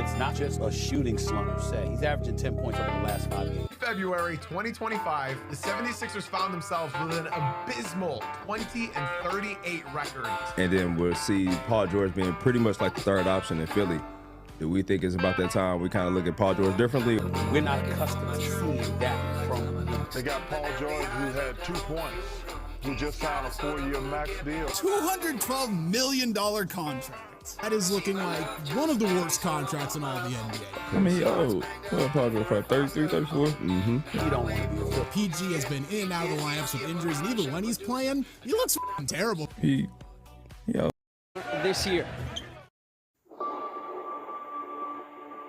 It's not just a shooting slump per se. He's averaging 10 points over the last 5 games. February 2025, the 76ers found themselves with an abysmal 20-38 record. And then we'll see Paul George being pretty much like the third option in Philly. Do we think it's about that time we kind of look at Paul George differently? We're not accustomed to seeing that from him. They got Paul George, who had 2 points, who just signed a 4-year max deal. $212 million contract. That is looking like one of the worst contracts in all the NBA. I mean, Paul George for 33, 34? You don't want to be a fool. PG has been in and out of the lineups with injuries, and even when he's playing, he looks terrible. This year.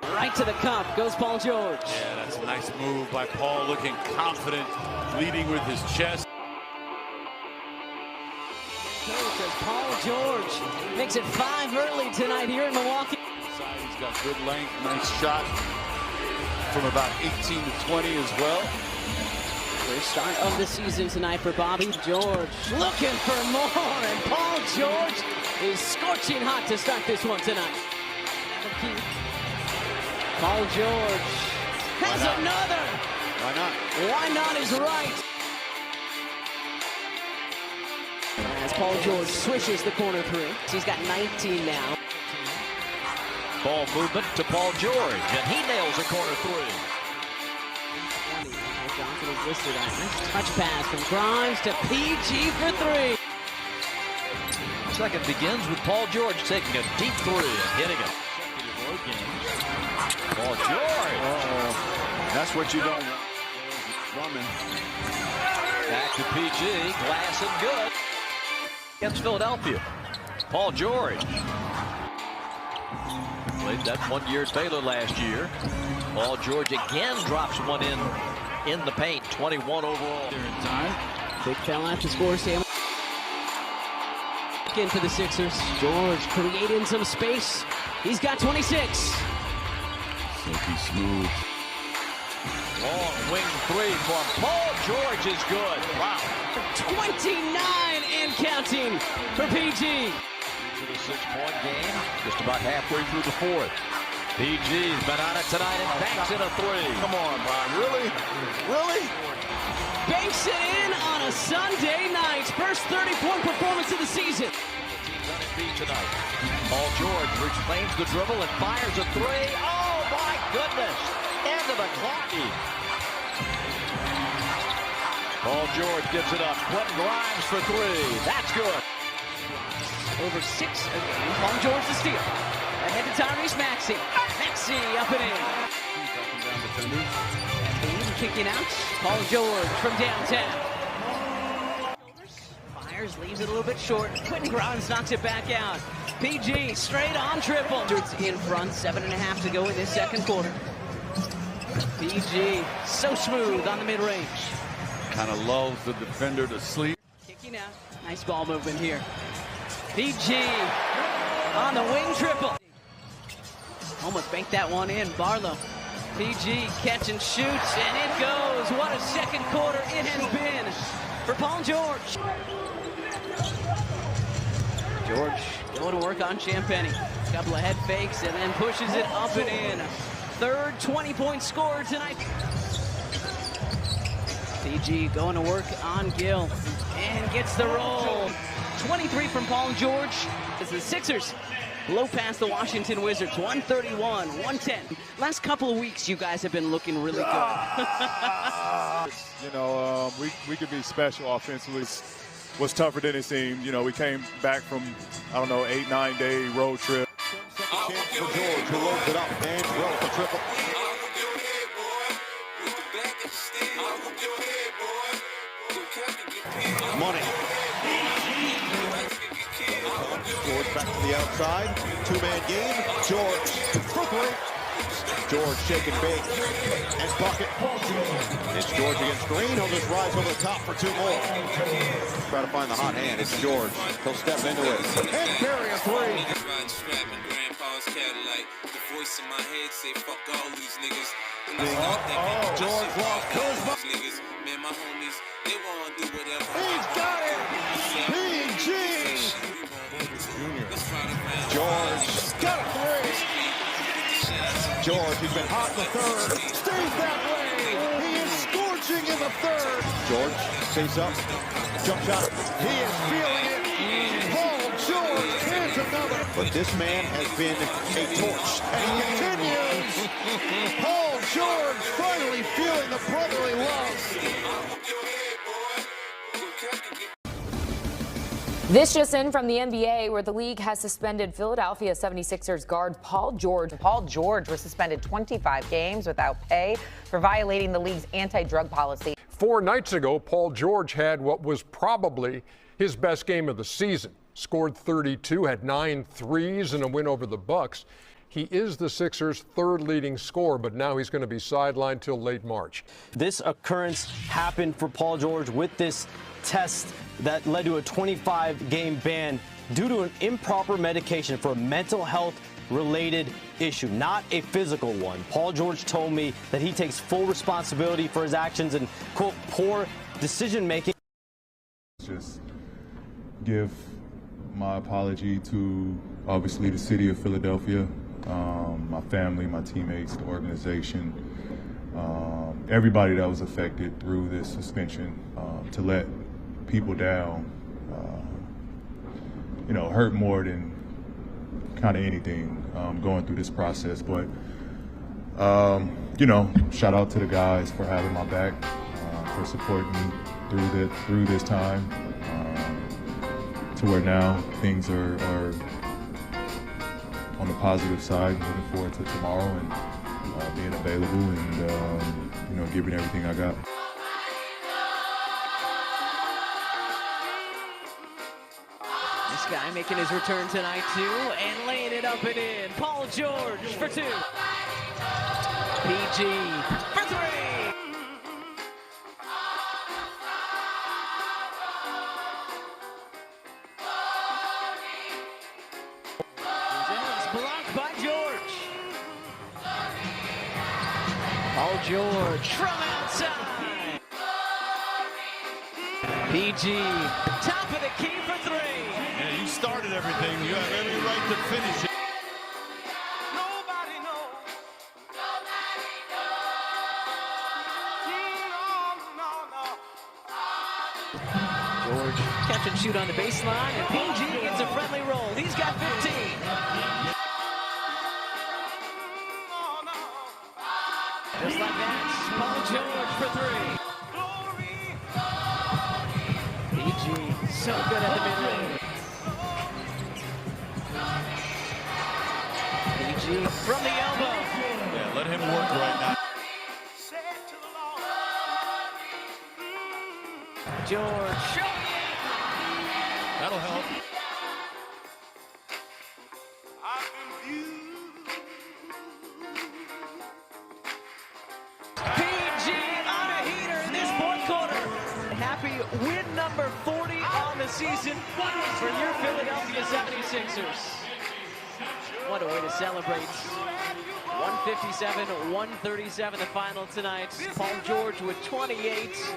Right to the cup goes Paul George. Yeah, that's a nice move by Paul, looking confident, leading with his chest. As Paul George makes it 5 early tonight here in Milwaukee. He's got good length, nice shot from about 18 to 20 as well. First start of the season tonight for Bobby George. Looking for more, and Paul George is scorching hot to start this one tonight. Paul George has another. Why not? Why not is right. As Paul George swishes the corner 3. He's got 19 now. Ball movement to Paul George, and he nails a corner 3. Johnson is listed on a nice touch pass from Grimes to PG for 3. Second begins with Paul George taking a deep 3 and hitting it. Paul George. That's what you don't want. Drummond. Back to PG, glass and good. Against Philadelphia. Paul George. Played that 1 year Taylor last year. Paul George again drops one in the paint. 21 overall. There in time. Big foul after score, Sam. In for the Sixers. George creating some space. He's got 26. Silky smooth. Long wing 3 from Paul George is good. Wow. 29 and counting for PG. To the 6-point game. Just about halfway through the 4th. PG's been on it tonight and banks in a 3. Come on, Brian. Really? Really? Banks it in on a Sunday night. First 30-point performance of the season. Team's on its feet tonight. Paul George reclaims the dribble and fires a 3. Oh my goodness! End of the clock. Paul George gives it up. Quentin Grimes for 3. That's good. Over 6 again. Paul George to steal. Ahead to Tyrese Maxey. Maxey up and in. Kicking out. Paul George from downtown. Fires, leaves it a little bit short. Quentin Grimes knocks it back out. PG straight on triple. In front, 7.5 to go in this second quarter. PG so smooth on the mid-range. Kind of lulls the defender to sleep. Kicking out. Nice ball movement here. PG on the wing triple. Almost banked that one in. Barlow. PG catch and shoots, and it goes. What a second quarter it has been for Paul George. George going to work on Champagny. Couple of head fakes and then pushes it up and in. Third 20-point scorer tonight. PG going to work on Gill and gets the roll. 23 from Paul George as the Sixers blow past the Washington Wizards. 131-110. Last couple of weeks, you guys have been looking really good. You know, we could be special offensively. Was tougher than it seemed. You know, we came back from, 8-9 day road trip. Chance for George, who loads it up and drills the triple. Money. George back to the outside. 2-man game. George for 3. George shaking big and bucket. It's George against Green. He'll just rise over the top for 2 more. Try to find the hot hand. It's George. He'll step into it and carry a 3. Voice in my head say fuck all these niggas. George lost Kuzma. Man, my homies, they wanna do whatever. He's got it. PG. George got a 3. George, he's been hot in the third. Stays that way. He is scorching in the third. George, face up. Jump shot. He is feeling it. Paul George can't another. But this man has been a torch. And he continues. Paul George finally feeling the brotherly love. This just in from the NBA, where the league has suspended Philadelphia 76ers guard Paul George. Paul George was suspended 25 games without pay for violating the league's anti-drug policy. 4 nights ago, Paul George had what was probably his best game of the season. Scored 32, had 9 threes in a win over the Bucks. He is the Sixers' 3rd leading scorer, but now he's going to be sidelined till late March. This occurrence happened for Paul George with this test that led to a 25-game ban due to an improper medication for a mental health related issue, not a physical one. Paul George told me that he takes full responsibility for his actions and, quote, poor decision making. Just give my apology to obviously the city of Philadelphia, my family, my teammates, the organization, everybody that was affected through this suspension. To let people down, hurt more than kind of anything going through this process. But, shout out to the guys for having my back, for supporting me through this time, to where now things are on the positive side, moving forward to tomorrow and being available and, giving everything I got. This guy making his return tonight too, and laying it up and in. Paul George for 2. PG for 3. Blocked by George. Paul George from outside. PG, top of the key for 3. Yeah, you started everything. You have every right to finish it. George catch and shoot on the baseline, and PG gets a friendly roll. He's got 15. Just like that, Paul George for 3. PG, so good at the mid-range. PG from the elbow. Yeah, let him work right now. George. That'll help. PG on a heater in this 4th quarter. Happy win number 40 on the season for your Philadelphia 76ers. What a way to celebrate. 157-137 the final tonight. Paul George with 28.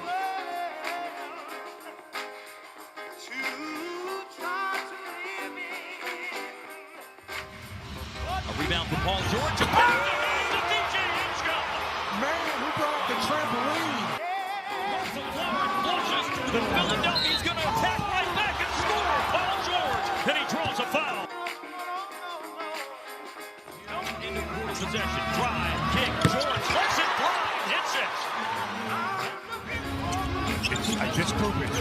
Rebound from Paul George. Man, who brought the trampoline? The Philadelphia's going to attack right back and score. Paul George. Then he draws a foul. Into possession. Drive. Kick. George lets it fly. Hits it. Just Kubic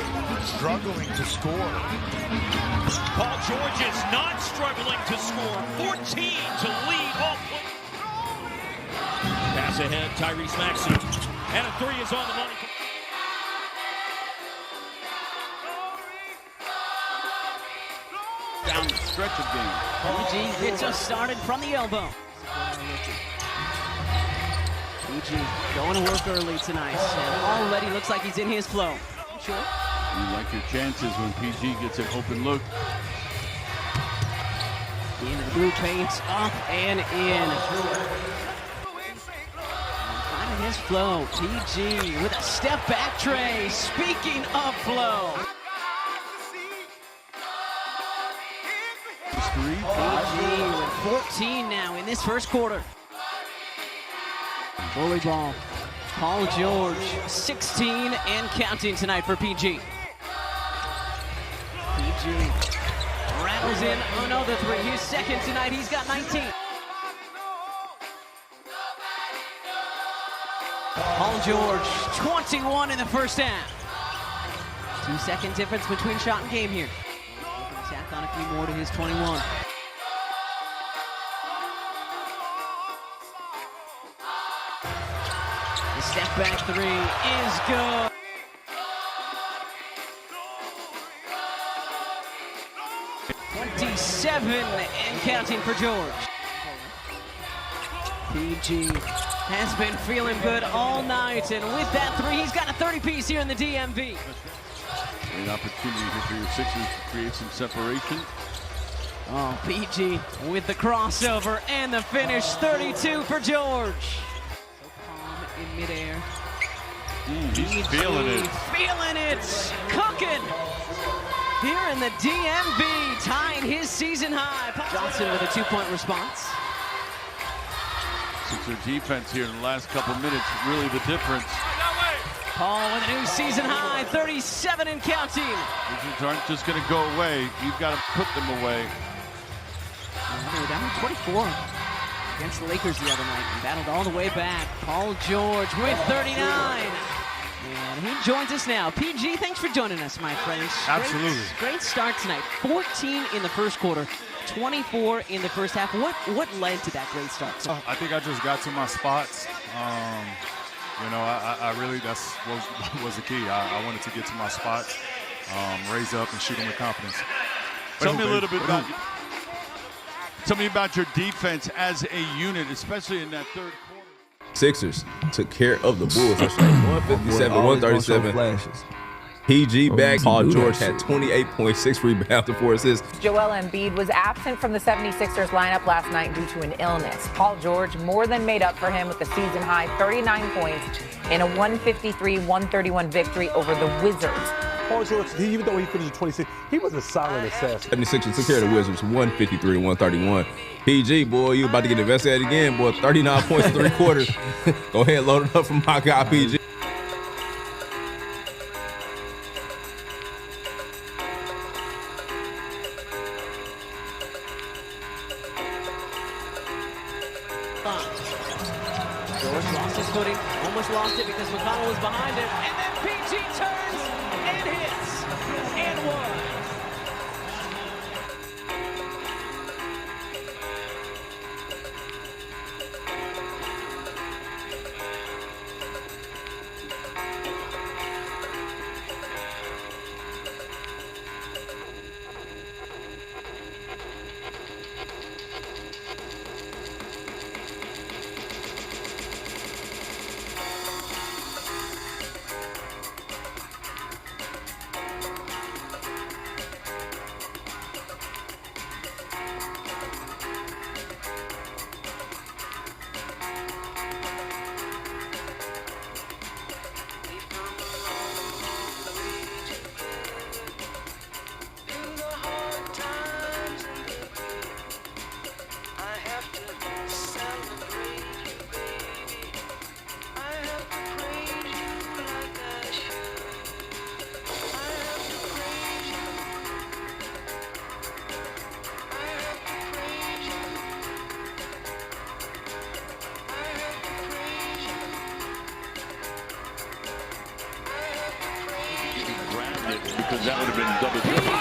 struggling to score. Paul George is not struggling to score. 14 to lead off. Pass ahead, Tyrese Maxey. And a 3 is on the money. Down the stretch of game. PG gets us started from the elbow. PG going to work early tonight, and already looks like he's in his flow. Sure. You like your chances when PG gets an open look. Into the blue paint, up and in. Finding his flow, PG with a step back tray. Speaking of flow. PG with 14 now in this 1st quarter. Bully ball. Paul George, 16 and counting tonight for PG. PG rattles in another three. He's second tonight. He's got 19. Paul George, 21 in the first half. 2-second difference between shot and game here. Tack on a few more to his 21. The step back three is good. .27 and counting for George. PG has been feeling good all night, and with that three, he's got a 30-piece here in the DMV. An opportunity here for your Sixers to create some separation. Oh, PG with the crossover and the finish, 32 for George. So calm in midair. He's feeling it. Feeling it, cooking. Here in the DMV, tying his season high. Johnson with a 2-point response. Sixer defense here in the last couple minutes, really the difference. Paul with a new season high, 37 and counting. Wizards aren't just going to go away. You've got to put them away. They were down 24 against the Lakers the other night and battled all the way back. Paul George with 39. And he joins us now. PG, thanks for joining us, my friends. Absolutely. Great start tonight. 14 in the first quarter, 24 in the first half. What led to that great start? I think I just got to my spots. You know, I really, that's what was the key. I wanted to get to my spots, raise up and shoot them with confidence. Tell me a little bit about Tell me about your defense as a unit, especially in that third quarter. Sixers took care of the Bulls. That's like 157, 137. PG back. Paul George had 28.6 rebounds and 4 assists. Joel Embiid was absent from the 76ers lineup last night due to an illness. Paul George more than made up for him with a season-high 39 points in a 153-131 victory over the Wizards. Paul George, even though he finished 26, he was a solid assassin. 76ers took care of the Wizards 153-131. PG, boy, you about to get investigated again, boy. 39 points in 3 quarters. Go ahead, load it up from my guy, PG. George lost his footing, almost lost it because McConnell was behind him, and then PG turns and hits and one. Because that would have been double triple.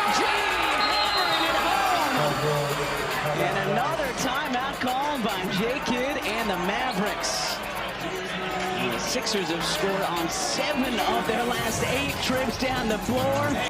And another timeout called by J. Kidd and the Mavericks. The Sixers have scored on 7 of their last 8 trips down the floor.